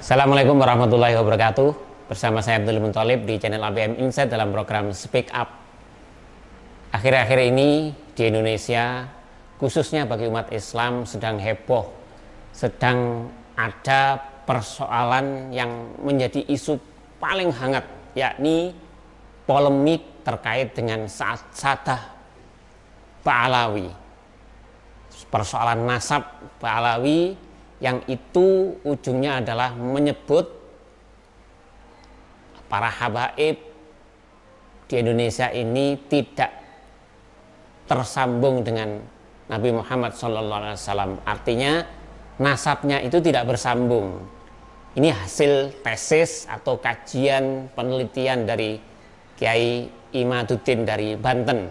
Assalamualaikum warahmatullahi wabarakatuh. Bersama saya Abdul Munthalib di channel ABM Insight dalam program Speak Up. Akhir-akhir ini di Indonesia, khususnya bagi umat Islam, sedang heboh, sedang ada persoalan yang menjadi isu paling hangat, yakni polemik terkait dengan Sadah Ba'alawi. Persoalan nasab Ba'alawi yang itu ujungnya adalah menyebut para habaib di Indonesia ini tidak tersambung dengan Nabi Muhammad SAW. Artinya nasabnya itu tidak bersambung. Ini hasil tesis atau kajian penelitian dari Kiai Imaduddin dari Banten.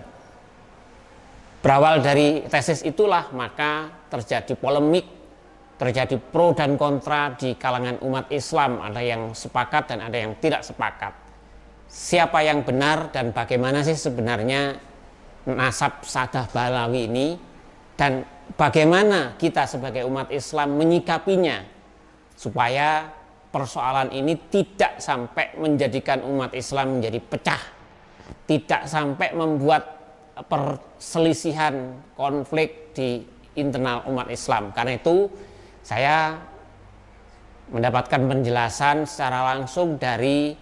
Berawal dari tesis itulah maka terjadi polemik, terjadi pro dan kontra di kalangan umat Islam. Ada yang sepakat dan ada yang tidak sepakat. Siapa yang benar dan bagaimana sih sebenarnya nasab Sadah Ba'alawi ini, dan bagaimana kita sebagai umat Islam menyikapinya supaya persoalan ini tidak sampai menjadikan umat Islam menjadi pecah, tidak sampai membuat perselisihan, konflik di internal umat Islam. Karena itu saya mendapatkan penjelasan secara langsung dari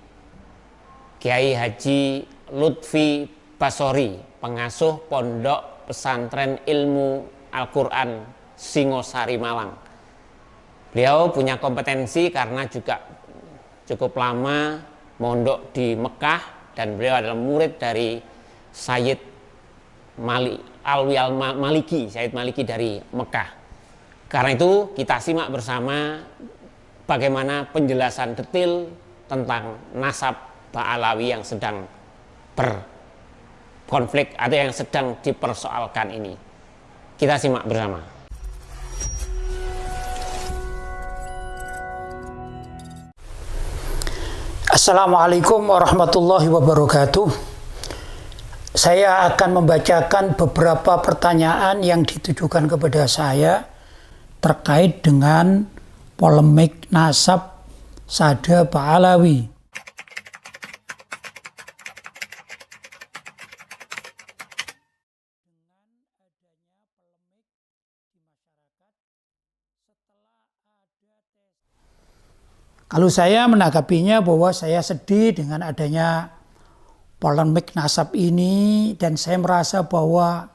Kiai Haji Lutfi Basori, pengasuh Pondok Pesantren Ilmu Al-Quran Singosari Malang. Beliau punya kompetensi karena juga cukup lama mondok di Mekah dan beliau adalah murid dari Sayyid Alwi Al-Maliki, Sayyid Maliki dari Mekah. Karena itu kita simak bersama bagaimana penjelasan detail tentang nasab Ba'alawi yang sedang berkonflik atau yang sedang dipersoalkan ini. Kita simak bersama. Assalamualaikum warahmatullahi wabarakatuh. Saya akan membacakan beberapa pertanyaan yang ditujukan kepada saya terkait dengan polemik nasab Sadah Ba'alawi. Kalau saya menanggapinya bahwa saya sedih dengan adanya polemik nasab ini, dan saya merasa bahwa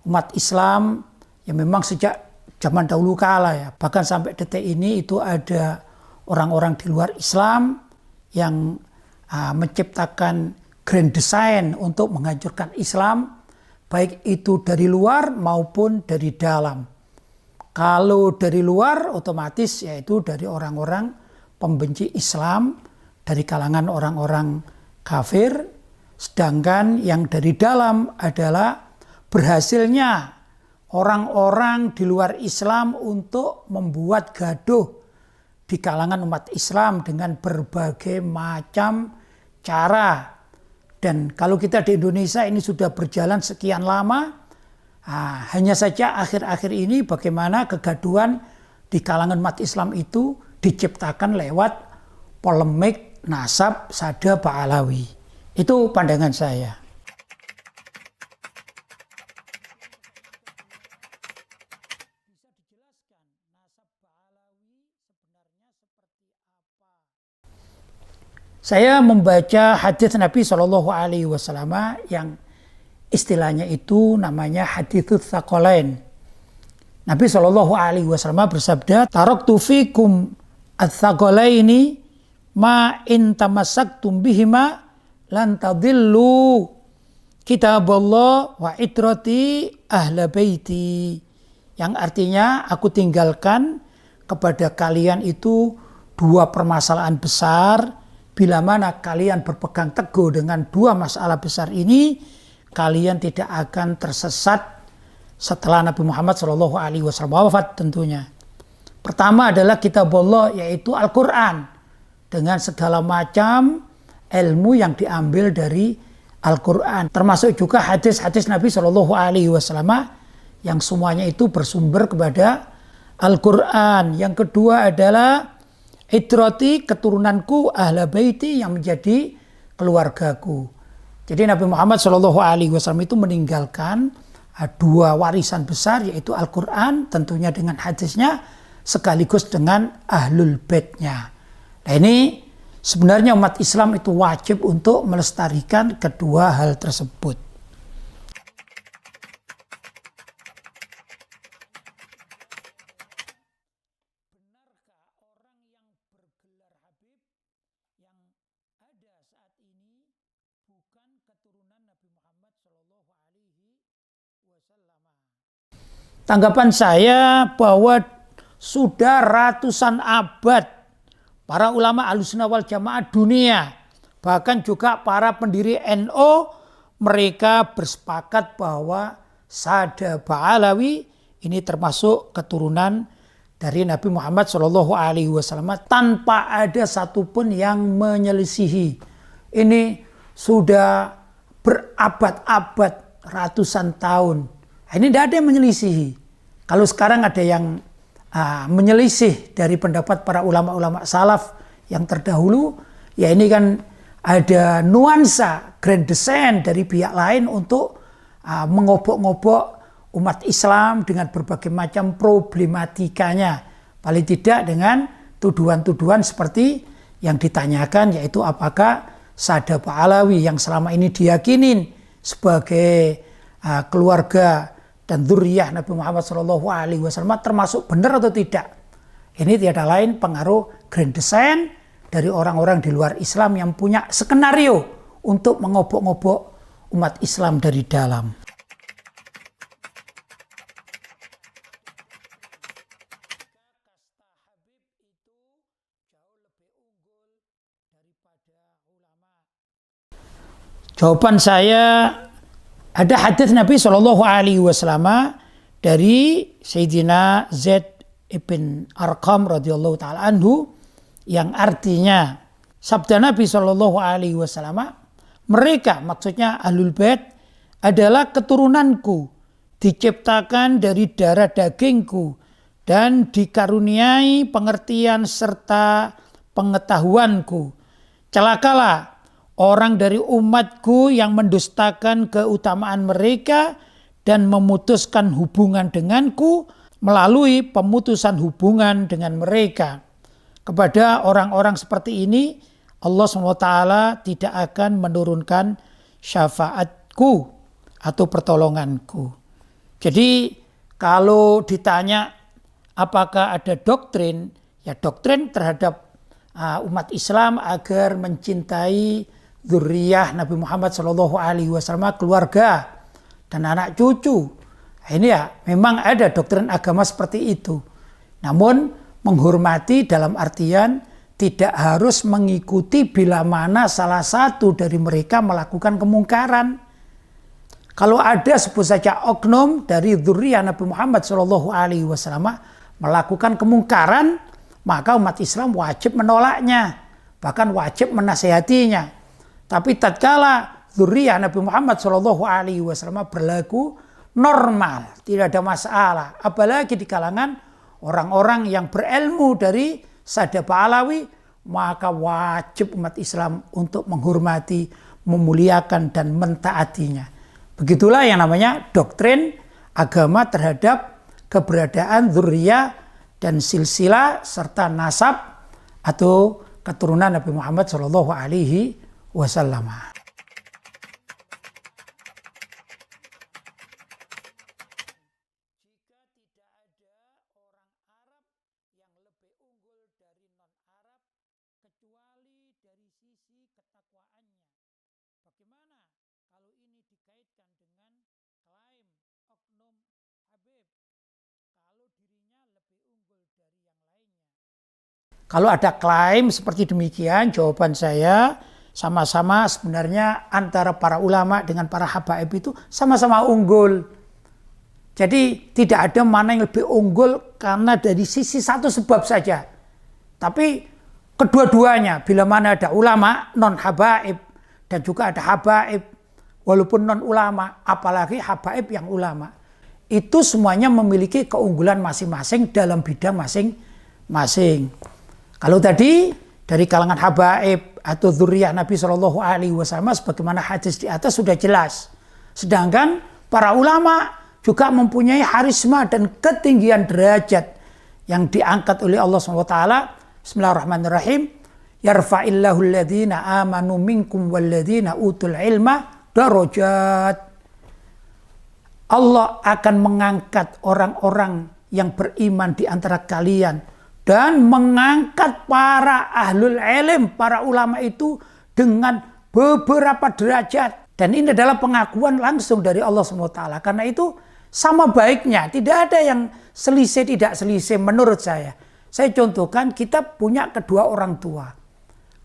umat Islam yang memang sejak zaman dahulu kala ya, bahkan sampai detik ini itu ada orang-orang di luar Islam yang menciptakan grand design untuk menghancurkan Islam, baik itu dari luar maupun dari dalam. Kalau dari luar otomatis yaitu dari orang-orang pembenci Islam, dari kalangan orang-orang kafir, sedangkan yang dari dalam adalah berhasilnya orang-orang di luar Islam untuk membuat gaduh di kalangan umat Islam dengan berbagai macam cara. Dan kalau kita di Indonesia ini sudah berjalan sekian lama, hanya saja akhir-akhir ini bagaimana kegaduhan di kalangan umat Islam itu diciptakan lewat polemik nasab Sadah Ba'alawi. Itu pandangan saya. Saya membaca hadis Nabi SAW yang istilahnya itu namanya hadits tsaqalain. Nabi SAW bersabda, "Taraktu fikum ats-tsaqalaini ma in tamassaktum bihima lan tadillu kitaballah wa itrati ahla baiti." Yang artinya aku tinggalkan kepada kalian itu dua permasalahan besar. Bila mana kalian berpegang teguh dengan dua masalah besar ini, kalian tidak akan tersesat setelah Nabi Muhammad SAW wafat tentunya. Pertama adalah kitabullah, yaitu Al-Quran, dengan segala macam ilmu yang diambil dari Al-Quran. Termasuk juga hadis-hadis Nabi SAW yang semuanya itu bersumber kepada Al-Quran. Yang kedua adalah itrati, keturunanku, ahla baiti, yang menjadi keluargaku. Jadi Nabi Muhammad SAW itu meninggalkan dua warisan besar, yaitu Al-Quran tentunya dengan hadisnya, sekaligus dengan ahlul baitnya. Nah ini sebenarnya umat Islam itu wajib untuk melestarikan kedua hal tersebut. Tanggapan saya bahwa sudah ratusan abad para ulama Ahlussunnah wal Jamaah dunia, bahkan juga para pendiri NU, mereka bersepakat bahwa Sada Ba'alawi ini termasuk keturunan dari Nabi Muhammad SAW tanpa ada satupun yang menyelisihi. Ini sudah berabad-abad, ratusan tahun. Ini tidak ada yang menyelisihi. Kalau sekarang ada yang menyelisih dari pendapat para ulama-ulama salaf yang terdahulu, ya ini kan ada nuansa grand design dari pihak lain untuk mengobok-ngobok umat Islam dengan berbagai macam problematikanya. Paling tidak dengan tuduhan-tuduhan seperti yang ditanyakan, yaitu apakah Sada Ba'alawi yang selama ini diyakinin sebagai keluarga dan dzurriyyah Nabi Muhammad SAW termasuk benar atau tidak. Ini tiada lain pengaruh grand design dari orang-orang di luar Islam yang punya skenario untuk mengobok-ngobok umat Islam dari dalam. Jawaban saya, ada hadis Nabi SAW dari Sayyidina Zaid ibn Arqam radhiyallahu taala anhu yang artinya sabda Nabi SAW, mereka, maksudnya Ahlul Bait, adalah keturunanku, diciptakan dari darah dagingku dan dikaruniai pengertian serta pengetahuanku. Celakalah orang dari umatku yang mendustakan keutamaan mereka dan memutuskan hubungan denganku melalui pemutusan hubungan dengan mereka. Kepada orang-orang seperti ini, Allah SWT tidak akan menurunkan syafaatku atau pertolonganku. Jadi kalau ditanya apakah ada doktrin, ya doktrin terhadap umat Islam agar mencintai dzurriyyah Nabi Muhammad SAW, keluarga dan anak cucu. Ini ya memang ada doktrin agama seperti itu. Namun menghormati dalam artian tidak harus mengikuti bila mana salah satu dari mereka melakukan kemungkaran. Kalau ada sebut saja oknum dari dzurriyyah Nabi Muhammad SAW melakukan kemungkaran, maka umat Islam wajib menolaknya, bahkan wajib menasihatinya. Tapi tatkala dzurriyyah Nabi Muhammad SAW berlaku normal, tidak ada masalah. Apalagi di kalangan orang-orang yang berilmu dari Sada Ba'alawi, maka wajib umat Islam untuk menghormati, memuliakan dan mentaatinya. Begitulah yang namanya doktrin agama terhadap keberadaan dzurriyyah dan silsilah serta nasab atau keturunan Nabi Muhammad SAW. Kalau ada klaim seperti demikian, jawaban saya sama-sama sebenarnya antara para ulama dengan para habaib itu sama-sama unggul. Jadi tidak ada mana yang lebih unggul karena dari sisi satu sebab saja. Tapi kedua-duanya, bila mana ada ulama non habaib dan juga ada habaib walaupun non ulama, apalagi habaib yang ulama, itu semuanya memiliki keunggulan masing-masing dalam bidang masing-masing. Kalau tadi dari kalangan habaib atau dzurriyyah Nabi Shallallahu Alaihi Wasallam, sebagaimana hadis di atas sudah jelas. Sedangkan para ulama juga mempunyai harisma dan ketinggian derajat yang diangkat oleh Allah SWT. Bismillahirrahmanirrahim. Yarfa'illahu alladhina amanu minkum walladhina utul ilma darajat. Allah akan mengangkat orang-orang yang beriman di antara kalian dan mengangkat para ahlul ilm, para ulama itu dengan beberapa derajat. Dan ini adalah pengakuan langsung dari Allah SWT. Karena itu sama baiknya, tidak ada yang selisih tidak selisih menurut saya. Saya contohkan, kita punya kedua orang tua.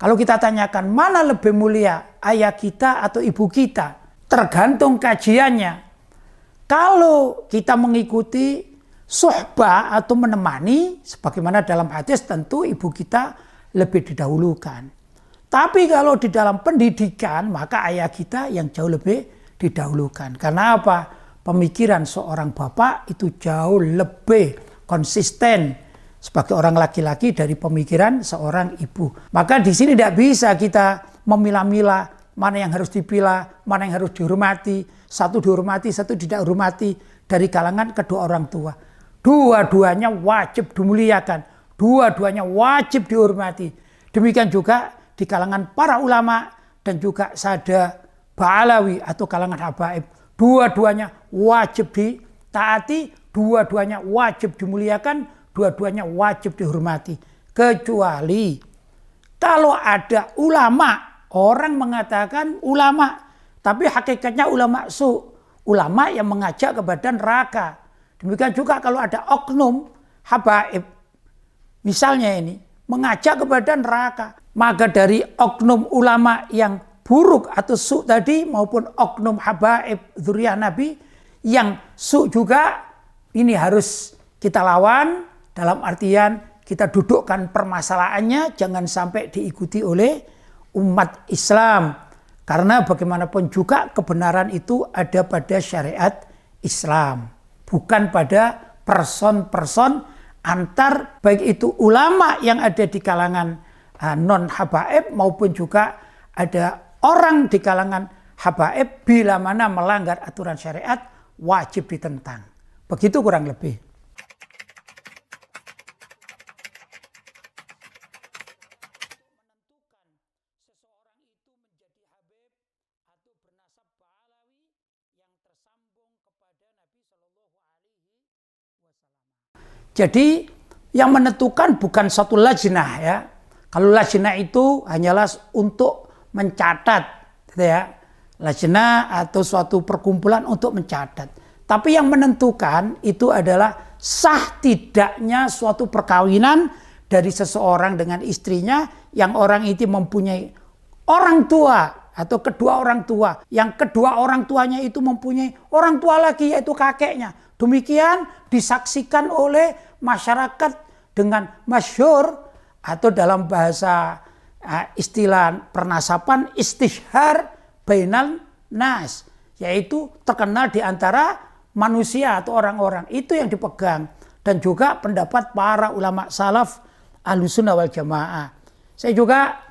Kalau kita tanyakan mana lebih mulia, ayah kita atau ibu kita, tergantung kajiannya. Kalau kita mengikuti suhbah atau menemani, sebagaimana dalam hadis, tentu ibu kita lebih didahulukan. Tapi kalau di dalam pendidikan, maka ayah kita yang jauh lebih didahulukan. Karena apa? Pemikiran seorang bapak itu jauh lebih konsisten sebagai orang laki-laki dari pemikiran seorang ibu. Maka di sini tidak bisa kita memilah-milah mana yang harus dipilah, mana yang harus dihormati, satu dihormati, satu tidak hormati dari kalangan kedua orang tua. Dua-duanya wajib dimuliakan, dua-duanya wajib dihormati. Demikian juga di kalangan para ulama dan juga sada ba'alawi atau kalangan habaib. Dua-duanya wajib ditaati, dua-duanya wajib dimuliakan, dua-duanya wajib dihormati. Kecuali kalau ada ulama, orang mengatakan ulama, tapi hakikatnya ulama ulama yang mengajak kepada neraka. Demikian juga kalau ada oknum habaib, misalnya ini, mengajak kepada neraka. Maka dari oknum ulama yang buruk atau tadi maupun oknum habaib dzurriyyah Nabi yang juga ini harus kita lawan, dalam artian kita dudukkan permasalahannya, jangan sampai diikuti oleh umat Islam. Karena bagaimanapun juga kebenaran itu ada pada syariat Islam, bukan pada person-person antar baik itu ulama yang ada di kalangan non habaib maupun juga ada orang di kalangan habaib. Bila mana melanggar aturan syariat wajib ditentang. Begitu kurang lebih. Jadi yang menentukan bukan satu lajnah ya. Kalau lajnah itu hanyalah untuk mencatat, gitu ya. Lajnah atau suatu perkumpulan untuk mencatat. Tapi yang menentukan itu adalah sah tidaknya suatu perkawinan dari seseorang dengan istrinya yang orang itu mempunyai orang tua atau kedua orang tua, yang kedua orang tuanya itu mempunyai orang tua lagi yaitu kakeknya. Demikian disaksikan oleh masyarakat dengan masyhur atau dalam bahasa istilah pernasapan istishhar bainal nas, yaitu terkenal di antara manusia atau orang-orang. Itu yang dipegang dan juga pendapat para ulama salaf Ahlussunnah wal Jamaah. Saya juga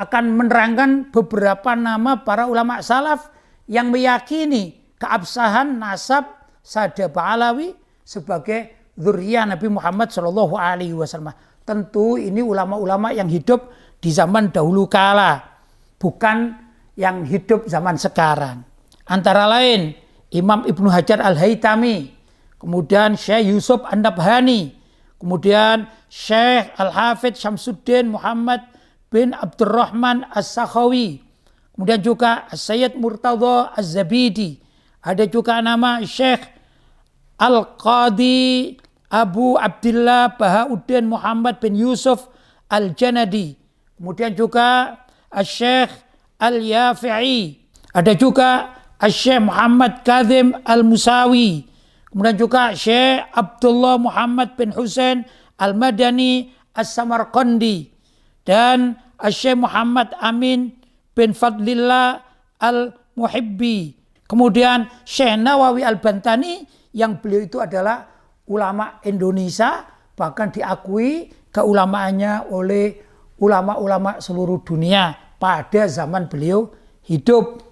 akan menerangkan beberapa nama para ulama salaf yang meyakini keabsahan nasab sada ba'alawi sebagai dzurriyyah Nabi Muhammad Shallallahu Alaihi Wasallam. Tentu ini ulama-ulama yang hidup di zaman dahulu kala, bukan yang hidup zaman sekarang. Antara lain Imam Ibnu Hajar Al-Haytami, kemudian Syekh Yusuf An-Nabhani, kemudian Syekh Al-Hafidz Syamsuddin Muhammad bin Abdurrahman As-Sakhawi, kemudian juga Sayyid Murtadha Az-Zabidi, ada juga nama Syekh Al-Qadi Abu Abdillah Bahauddin Muhammad bin Yusuf Al-Janadi, kemudian juga Syekh Al-Yafi'i, ada juga Syekh Muhammad Kazim Al-Musawi, kemudian juga Syekh Abdullah Muhammad bin Husain Al-Madani As-Samarqandi, dan Syekh Muhammad Amin bin Fadlillah Al-Muhibbi, kemudian Syekh Nawawi Al-Bantani yang beliau itu adalah ulama Indonesia, bahkan diakui keulamaannya oleh ulama-ulama seluruh dunia pada zaman beliau hidup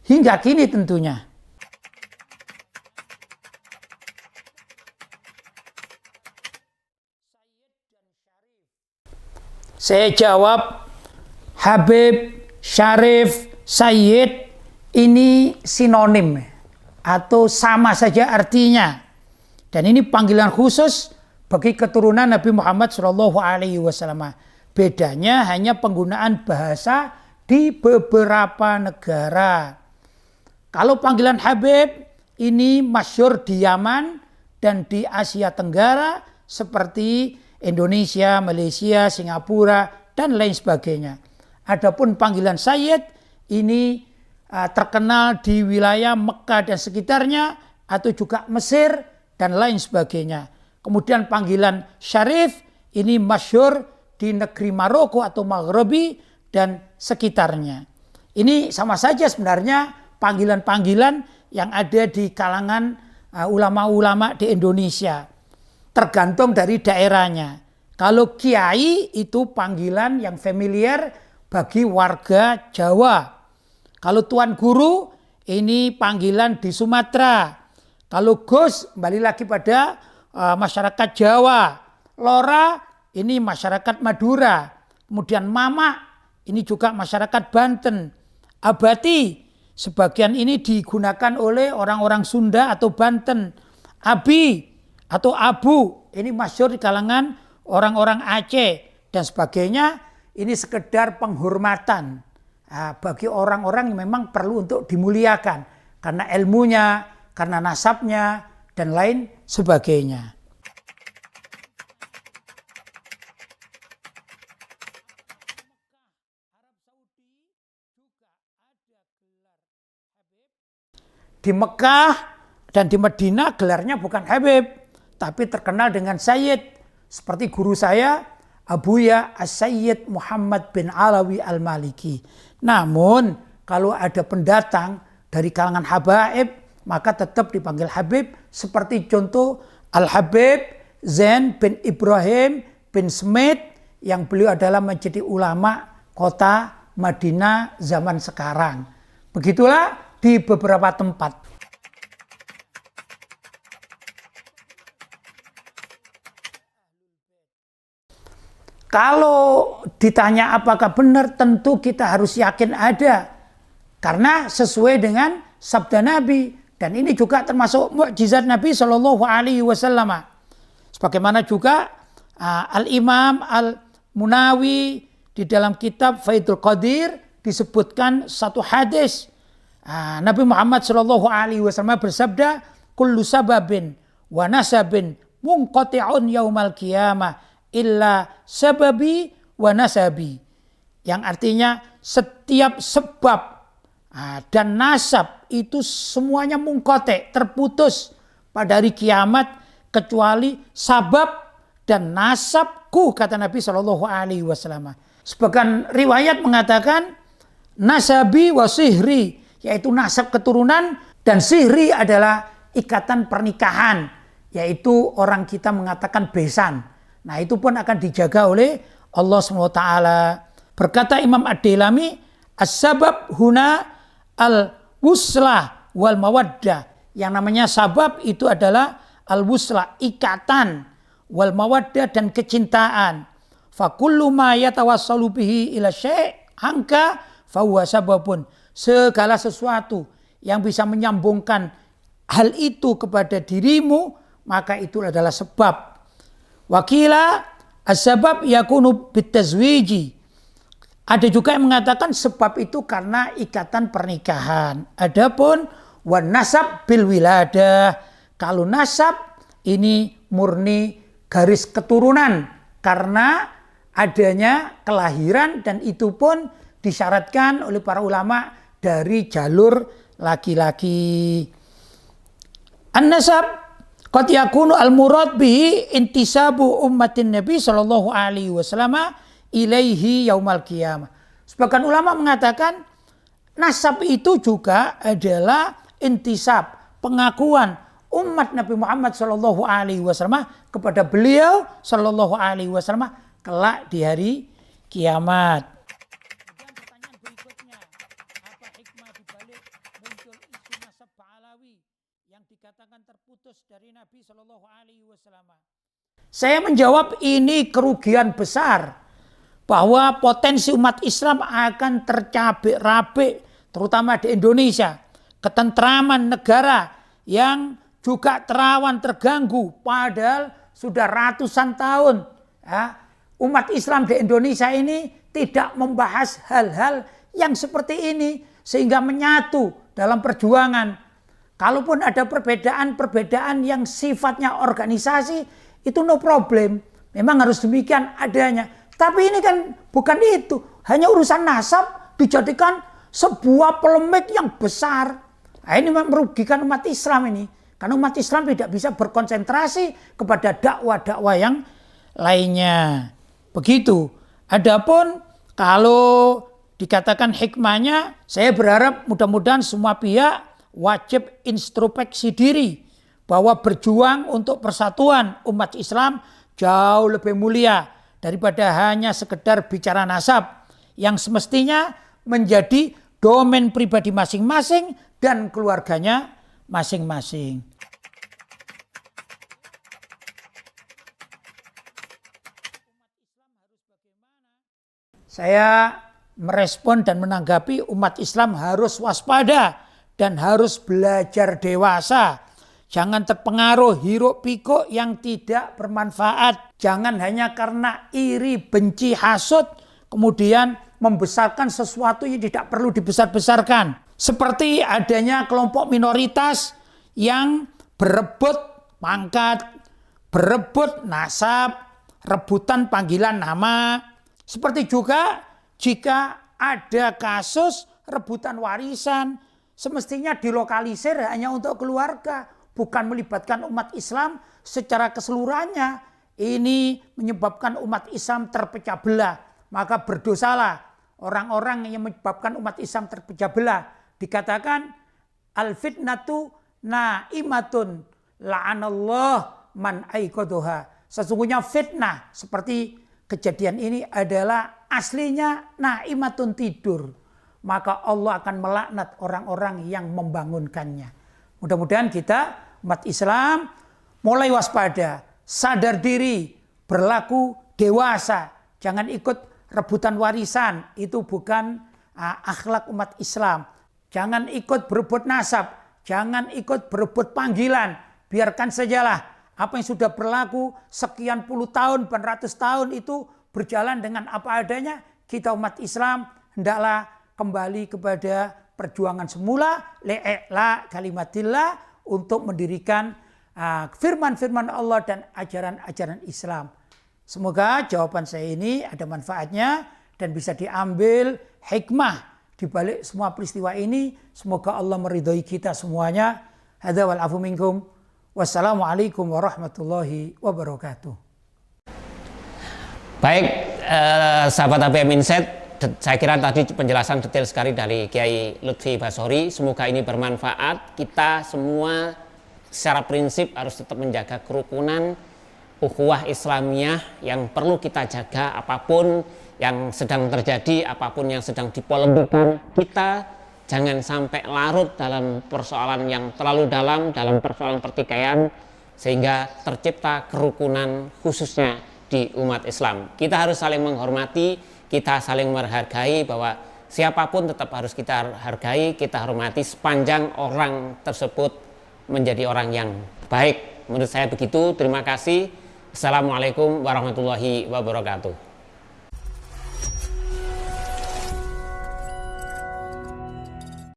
hingga kini tentunya. Saya jawab, Habib, Syarif, Sayyid ini sinonim atau sama saja artinya. Dan ini panggilan khusus bagi keturunan Nabi Muhammad SAW. Bedanya hanya penggunaan bahasa di beberapa negara. Kalau panggilan Habib ini masyhur di Yaman dan di Asia Tenggara seperti Indonesia, Malaysia, Singapura, dan lain sebagainya. Adapun panggilan Sayyid ini terkenal di wilayah Mekah dan sekitarnya atau juga Mesir dan lain sebagainya. Kemudian panggilan Syarif ini masyhur di negeri Maroko atau Maghribi dan sekitarnya. Ini sama saja sebenarnya panggilan-panggilan yang ada di kalangan ulama-ulama di Indonesia. Tergantung dari daerahnya. Kalau kiai itu panggilan yang familiar bagi warga Jawa. Kalau tuan guru ini panggilan di Sumatera. Kalau Gus kembali lagi pada masyarakat Jawa. Lora ini masyarakat Madura. Kemudian Mama ini juga masyarakat Banten. Abati sebagian ini digunakan oleh orang-orang Sunda atau Banten. Abi atau Abu ini masyhur di kalangan orang-orang Aceh dan sebagainya. Ini sekedar penghormatan bagi orang-orang yang memang perlu untuk dimuliakan karena ilmunya, karena nasabnya dan lain sebagainya. Di Mekah dan di Madinah gelarnya bukan Habib, tapi terkenal dengan Sayyid. Seperti guru saya, Abuya As-Sayyid Muhammad bin Alawi Al-Maliki. Namun, kalau ada pendatang dari kalangan habaib, maka tetap dipanggil Habib. Seperti contoh Al-Habib Zain bin Ibrahim bin Smith, yang beliau adalah menjadi ulama kota Madinah zaman sekarang. Begitulah di beberapa tempat. Kalau ditanya apakah benar, tentu kita harus yakin ada. Karena sesuai dengan sabda Nabi. Dan ini juga termasuk mukjizat Nabi SAW. Sebagaimana juga Al-Imam Al-Munawi di dalam kitab Faidul Qadir disebutkan satu hadis. Nabi Muhammad SAW bersabda, kullu sababin wa nasabin munqati'un yaumal qiyamah illa sababi wa nasabi. Yang artinya setiap sebab dan nasab itu semuanya munqati', terputus pada hari kiamat kecuali sabab dan nasabku, kata Nabi SAW. Sebagian riwayat mengatakan nasabi wa sihri, yaitu nasab keturunan, dan sihri adalah ikatan pernikahan, yaitu orang kita mengatakan besan. Nah itu pun akan dijaga oleh Allah SWT. Berkata Imam Ad-Dailami, as-sabab huna al-wuslah wal mawaddah. Yang namanya sabab itu adalah al-wuslah, ikatan, wal mawaddah dan kecintaan. Fa kullu ma yatawassalu bihi ila syai' anka fa huwa sababun. Segala sesuatu yang bisa menyambungkan hal itu kepada dirimu, maka itu adalah sebab. Wakila as-sabab yakunu bitazwiji. Ada juga yang mengatakan sebab itu karena ikatan pernikahan. Adapun wan nasab bil wiladah. Kalau nasab ini murni garis keturunan karena adanya kelahiran, dan itu pun disyaratkan oleh para ulama dari jalur laki-laki. An-nasab qad yakunu al-murad bihi intisabu ummatin Nabi sallallahu alaihi wasallam ilaihi yaumal qiyamah. Sebagian ulama mengatakan nasab itu juga adalah intisab, pengakuan umat Nabi Muhammad sallallahu alaihi wasallam kepada beliau sallallahu alaihi wasallam kelak di hari kiamat. Kemudian pertanyaan berikutnya, apa hikmah dibalik muncul isu nasab Ba'alawi yang dikatakan terputus dari Nabi Shallallahu Alaihi Wasallam? Saya menjawab ini kerugian besar, bahwa potensi umat Islam akan tercabik-rabik, terutama di Indonesia. Ketentraman negara yang juga terawan terganggu, padahal sudah ratusan tahun ya, umat Islam di Indonesia ini tidak membahas hal-hal yang seperti ini, sehingga menyatu dalam perjuangan. Kalaupun ada perbedaan-perbedaan yang sifatnya organisasi, itu no problem, memang harus demikian adanya. Tapi ini kan bukan itu, hanya urusan nasab dijadikan sebuah polemik yang besar. Nah, ini merugikan umat Islam ini, karena umat Islam tidak bisa berkonsentrasi kepada dakwah-dakwah yang lainnya. Begitu. Adapun kalau dikatakan hikmahnya, saya berharap mudah-mudahan semua pihak wajib introspeksi diri, bahwa berjuang untuk persatuan umat Islam jauh lebih mulia daripada hanya sekedar bicara nasab yang semestinya menjadi domain pribadi masing-masing dan keluarganya masing-masing. Saya merespon dan menanggapi umat Islam harus waspada dan harus belajar dewasa. Jangan terpengaruh hiruk pikuk yang tidak bermanfaat. Jangan hanya karena iri, benci, hasut, kemudian membesarkan sesuatu yang tidak perlu dibesar-besarkan. Seperti adanya kelompok minoritas yang berebut pangkat, berebut nasab, rebutan panggilan nama. Seperti juga jika ada kasus rebutan warisan, semestinya dilokalisir hanya untuk keluarga, bukan melibatkan umat Islam secara keseluruhannya. Ini menyebabkan umat Islam terpecah belah. Maka berdosalah orang-orang yang menyebabkan umat Islam terpecah belah. Dikatakan al-fitnatu na'imatun la'anallah man aiqadhaha. Sesungguhnya fitnah seperti kejadian ini adalah aslinya na'imatun, tidur. Maka Allah akan melaknat orang-orang yang membangunkannya. Mudah-mudahan kita umat Islam mulai waspada, sadar diri, berlaku dewasa. Jangan ikut rebutan warisan, itu bukan akhlak umat Islam. Jangan ikut berebut nasab, jangan ikut berebut panggilan. Biarkan sajalah apa yang sudah berlaku sekian puluh tahun, ratus tahun itu berjalan dengan apa adanya. Kita umat Islam hendaklah kembali kepada perjuangan semula, le'la kalimatillah, untuk mendirikan firman-firman Allah dan ajaran-ajaran Islam. Semoga jawaban saya ini ada manfaatnya dan bisa diambil hikmah di balik semua peristiwa ini. Semoga Allah meridhai kita semuanya. Hadza wal afu minkum. Wassalamualaikum warahmatullahi wabarakatuh. Baik, sahabat ABM Insight, saya kira tadi penjelasan detail sekali dari Kiai Lutfi Basori. Semoga ini bermanfaat. Kita semua secara prinsip harus tetap menjaga kerukunan, ukhuwah Islamiyah yang perlu kita jaga. Apapun yang sedang terjadi, apapun yang sedang dipolemikkan, kita jangan sampai larut dalam persoalan yang terlalu dalam persoalan pertikaian, sehingga tercipta kerukunan khususnya di umat Islam. Kita harus saling menghormati, kita saling menghargai, bahwa siapapun tetap harus kita hargai, kita hormati sepanjang orang tersebut menjadi orang yang baik. Menurut saya begitu. Terima kasih. Assalamualaikum warahmatullahi wabarakatuh.